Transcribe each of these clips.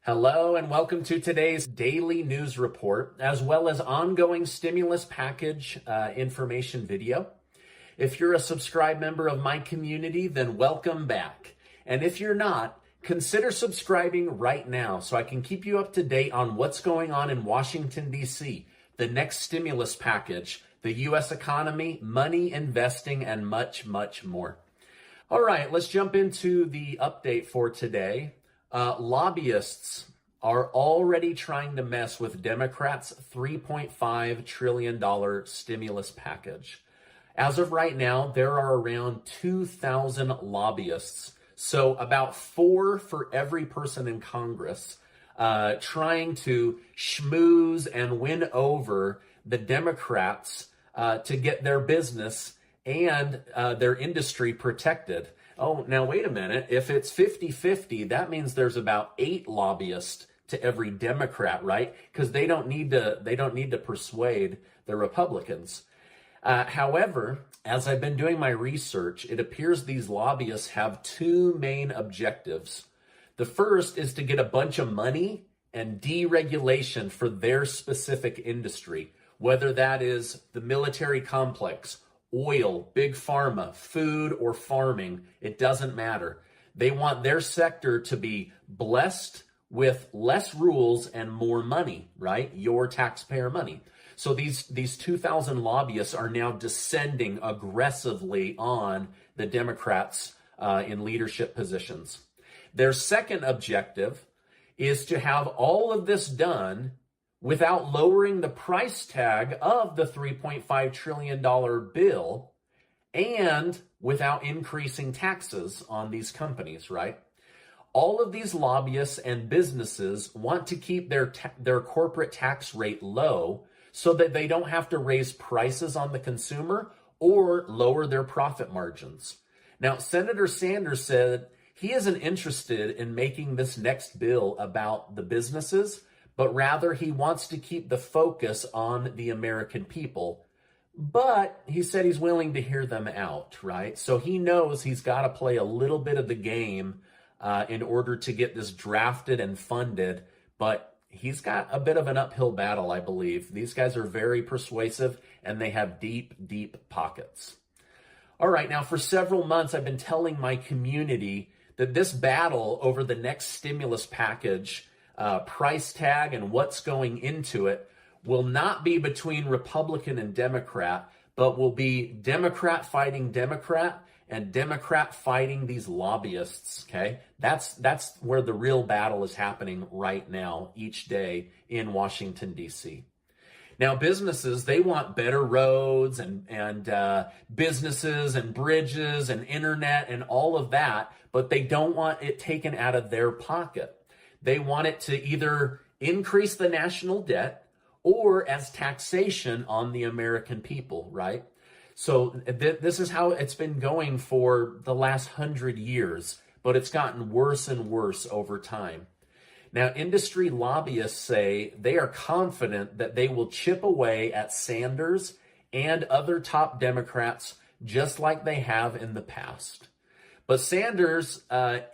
Hello and welcome to today's daily news report, as well as ongoing stimulus package information video. If you're a subscribed member of my community, then welcome back. And if you're not, consider subscribing right now so I can keep you up to date on what's going on in Washington, D.C., the next stimulus package, the U.S. economy, money, investing, and much, much more. All right, let's jump into the update for today. Lobbyists are already trying to mess with Democrats' $3.5 trillion stimulus package. As of right now, there are around 2,000 lobbyists, so about 4 for every person in Congress, trying to schmooze and win over the Democrats to get their business and their industry protected. Oh, now wait a minute. If it's 50-50, that means there's about 8 lobbyists to every Democrat, right? Because they don't need to persuade the Republicans. However, as I've been doing my research, it appears these lobbyists have 2 main objectives. The first is to get a bunch of money and deregulation for their specific industry, whether that is the military complex, oil, big pharma, food, or farming. It doesn't matter. They want their sector to be blessed with less rules and more money, right? Your taxpayer money. So these 2,000 lobbyists are now descending aggressively on the Democrats in leadership positions. Their second objective is to have all of this done without lowering the price tag of the $3.5 trillion bill and without increasing taxes on these companies, right? All of these lobbyists and businesses want to keep their corporate tax rate low so that they don't have to raise prices on the consumer or lower their profit margins. Now, Senator Sanders said he isn't interested in making this next bill about the businesses, but rather he wants to keep the focus on the American people. But he said he's willing to hear them out, right? So he knows he's got to play a little bit of the game in order to get this drafted and funded. But he's got a bit of an uphill battle, I believe. These guys are very persuasive and they have deep, deep pockets. All right, now for several months, I've been telling my community that this battle over the next stimulus package price tag and what's going into it will not be between Republican and Democrat, but will be Democrat fighting Democrat and Democrat fighting these lobbyists, okay? That's where the real battle is happening right now, each day in Washington, D.C. Now, businesses, they want better roads and businesses and bridges and internet and all of that, but they don't want it taken out of their pocket. They want it to either increase the national debt or as taxation on the American people, right? So this is how it's been going for the last 100 years, but it's gotten worse and worse over time. Now, industry lobbyists say they are confident that they will chip away at Sanders and other top Democrats just like they have in the past. But Sanders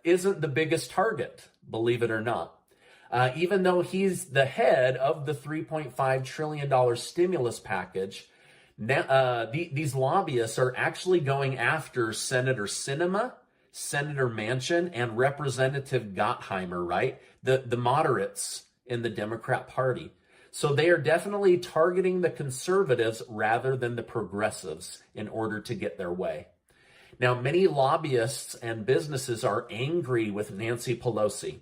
isn't the biggest target, believe it or not. Even though he's the head of the $3.5 trillion stimulus package, now, these lobbyists are actually going after Senator Sinema, Senator Manchin, and Representative Gottheimer, right? The moderates in the Democrat Party. So they are definitely targeting the conservatives rather than the progressives in order to get their way. Now, many lobbyists and businesses are angry with Nancy Pelosi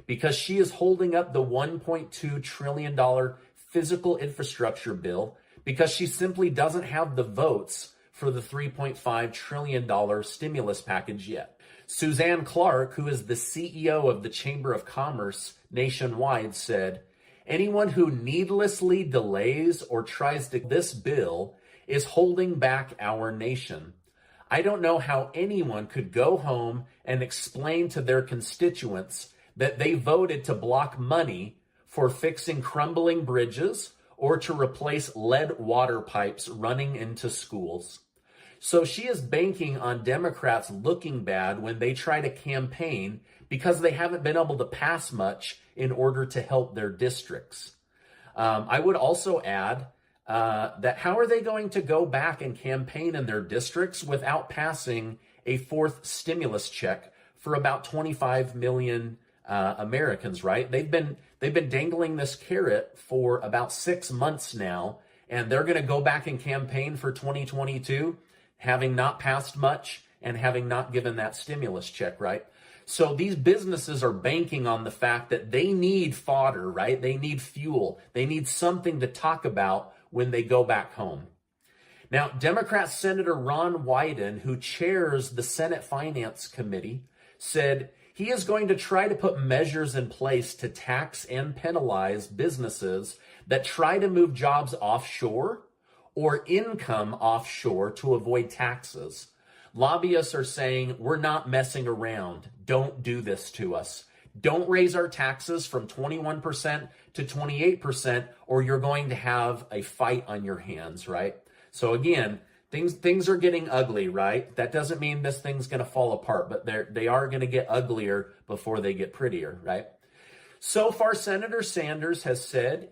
because she is holding up the $1.2 trillion physical infrastructure bill because she simply doesn't have the votes for the $3.5 trillion stimulus package yet. Suzanne Clark, who is the CEO of the Chamber of Commerce nationwide, said, "Anyone who needlessly delays or tries to this bill is holding back our nation. I don't know how anyone could go home and explain to their constituents that they voted to block money for fixing crumbling bridges or to replace lead water pipes running into schools." So she is banking on Democrats looking bad when they try to campaign because they haven't been able to pass much in order to help their districts. I would also add that how are they going to go back and campaign in their districts without passing a fourth stimulus check for about 25 million Americans, right? They've been dangling this carrot for about 6 months now, and they're going to go back and campaign for 2022, having not passed much and having not given that stimulus check, right? So these businesses are banking on the fact that they need fodder, right? They need fuel. They need something to talk about when they go back home. Now, Democrat Senator Ron Wyden, who chairs the Senate Finance Committee, said he is going to try to put measures in place to tax and penalize businesses that try to move jobs offshore or income offshore to avoid taxes. Lobbyists are saying, we're not messing around. Don't do this to us. Don't raise our taxes from 21% to 28%, or you're going to have a fight on your hands, right? So again, things are getting ugly, right? That doesn't mean this thing's going to fall apart, but they are going to get uglier before they get prettier, right? So far, Senator Sanders has said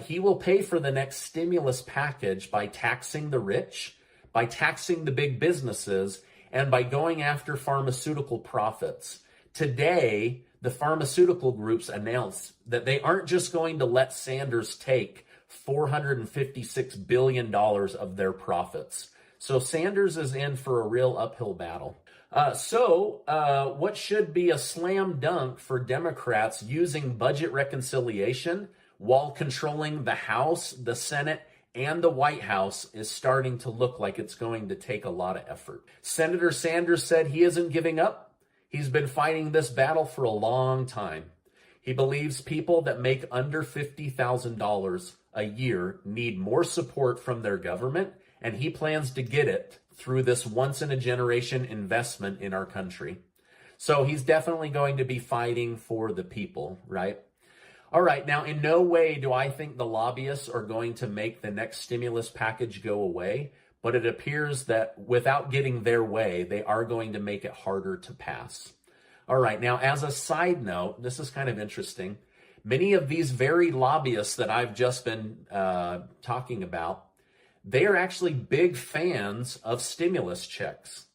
he will pay for the next stimulus package by taxing the rich, by taxing the big businesses, and by going after pharmaceutical profits. Today, the pharmaceutical groups announced that they aren't just going to let Sanders take $456 billion of their profits. So Sanders is in for a real uphill battle. What should be a slam dunk for Democrats using budget reconciliation while controlling the House, the Senate, and the White House is starting to look like it's going to take a lot of effort. Senator Sanders said he isn't giving up. He's been fighting this battle for a long time. He believes people that make under $50,000 a year need more support from their government, and he plans to get it through this once-in-a-generation investment in our country. So he's definitely going to be fighting for the people, right? All right, now in no way do I think the lobbyists are going to make the next stimulus package go away, but it appears that without getting their way, they are going to make it harder to pass. All right, now as a side note, this is kind of interesting. Many of these very lobbyists that I've just been talking about, they are actually big fans of stimulus checks.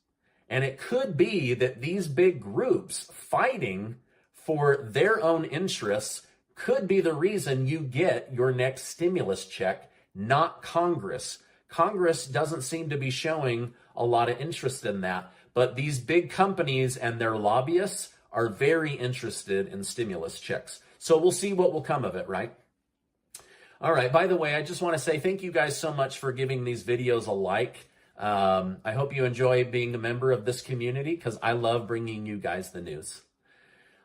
And it could be that these big groups fighting for their own interests could be the reason you get your next stimulus check, not Congress. Congress doesn't seem to be showing a lot of interest in that, but these big companies and their lobbyists are very interested in stimulus checks. So we'll see what will come of it, right? All right, by the way, I just want to say thank you guys so much for giving these videos a like. I hope you enjoy being a member of this community because I love bringing you guys the news.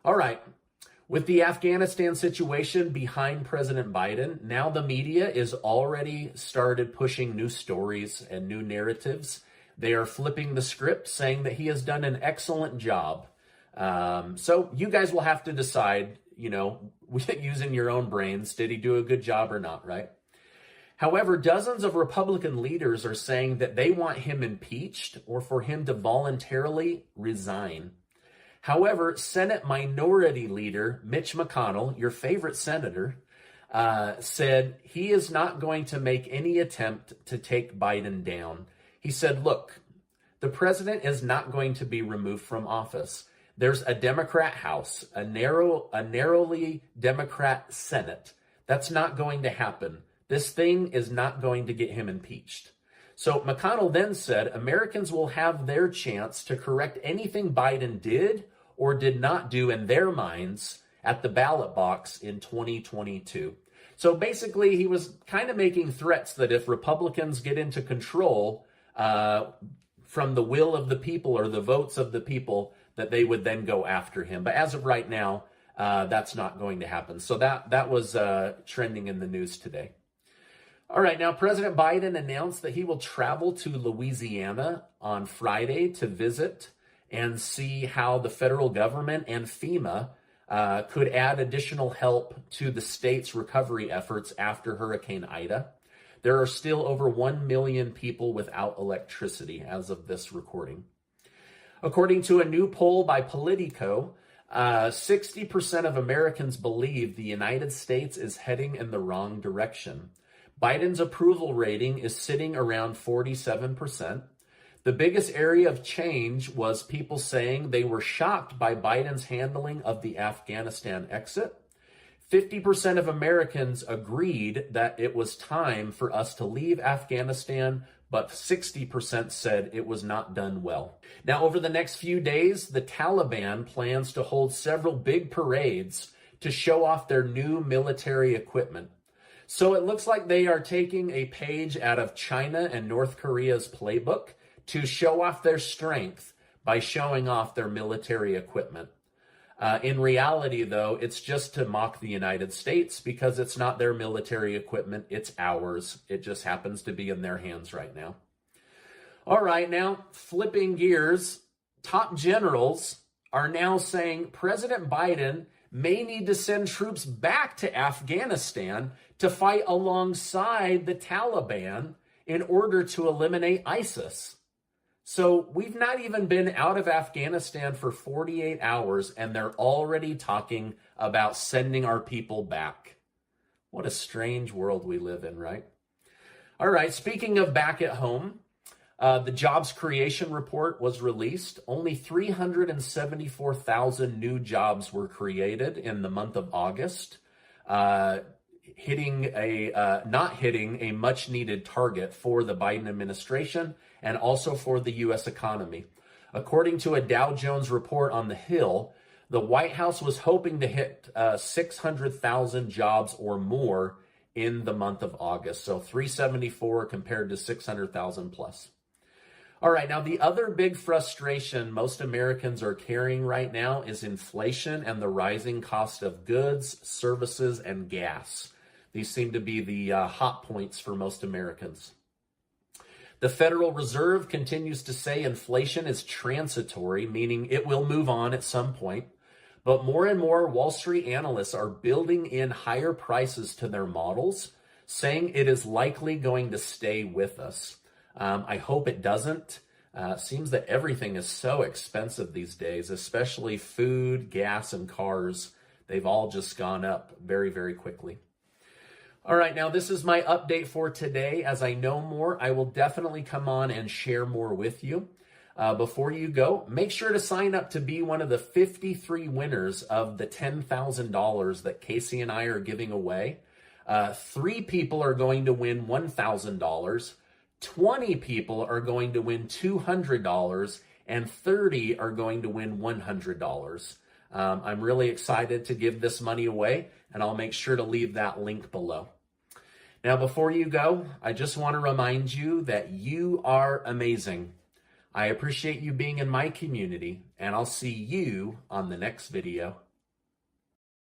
All right. With the Afghanistan situation behind President Biden, now the media is already started pushing new stories and new narratives. They are flipping the script, saying that he has done an excellent job. So you guys will have to decide, using your own brains, did he do a good job or not, right? However, dozens of Republican leaders are saying that they want him impeached or for him to voluntarily resign. However, Senate Minority Leader Mitch McConnell, your favorite senator, said he is not going to make any attempt to take Biden down. He said, look, the president is not going to be removed from office. There's a Democrat House, a narrowly Democrat Senate. That's not going to happen. This thing is not going to get him impeached. So McConnell then said Americans will have their chance to correct anything Biden did or did not do in their minds at the ballot box in 2022. So basically, he was kind of making threats that if Republicans get into control from the will of the people or the votes of the people, that they would then go after him. But as of right now, that's not going to happen. So that was trending in the news today. All right, now President Biden announced that he will travel to Louisiana on Friday to visit and see how the federal government and FEMA could add additional help to the state's recovery efforts after Hurricane Ida. There are still over 1 million people without electricity as of this recording. According to a new poll by Politico, 60% of Americans believe the United States is heading in the wrong direction. Biden's approval rating is sitting around 47%. The biggest area of change was people saying they were shocked by Biden's handling of the Afghanistan exit. 50% of Americans agreed that it was time for us to leave Afghanistan, but 60% said it was not done well. Now, over the next few days, the Taliban plans to hold several big parades to show off their new military equipment. So it looks like they are taking a page out of China and North Korea's playbook to show off their strength by showing off their military equipment. In reality, though, it's just to mock the United States because it's not their military equipment, it's ours. It just happens to be in their hands right now. All right, now flipping gears, top generals are now saying President Biden may need to send troops back to Afghanistan to fight alongside the Taliban in order to eliminate ISIS. So we've not even been out of Afghanistan for 48 hours, and they're already talking about sending our people back. What a strange world we live in, right? All right, speaking of back at home, the jobs creation report was released. Only 374,000 new jobs were created in the month of August, not hitting a much needed target for the Biden administration and also for the U.S. economy. According to a Dow Jones report on the Hill, the White House was hoping to hit 600,000 jobs or more in the month of August. So 374 compared to 600,000 plus. All right, now the other big frustration most Americans are carrying right now is inflation and the rising cost of goods, services, and gas. These seem to be the hot points for most Americans. The Federal Reserve continues to say inflation is transitory, meaning it will move on at some point. But more and more Wall Street analysts are building in higher prices to their models, saying it is likely going to stay with us. I hope it doesn't. Seems that everything is so expensive these days, especially food, gas, and cars. They've all just gone up very, very quickly. All right, now this is my update for today. As I know more, I will definitely come on and share more with you. Before you go, make sure to sign up to be one of the 53 winners of the $10,000 that Casey and I are giving away. 3 people are going to win $1,000. 20 people are going to win $200, and 30 are going to win $100. I'm really excited to give this money away, and I'll make sure to leave that link below. Now, before you go, I just want to remind you that you are amazing. I appreciate you being in my community, and I'll see you on the next video.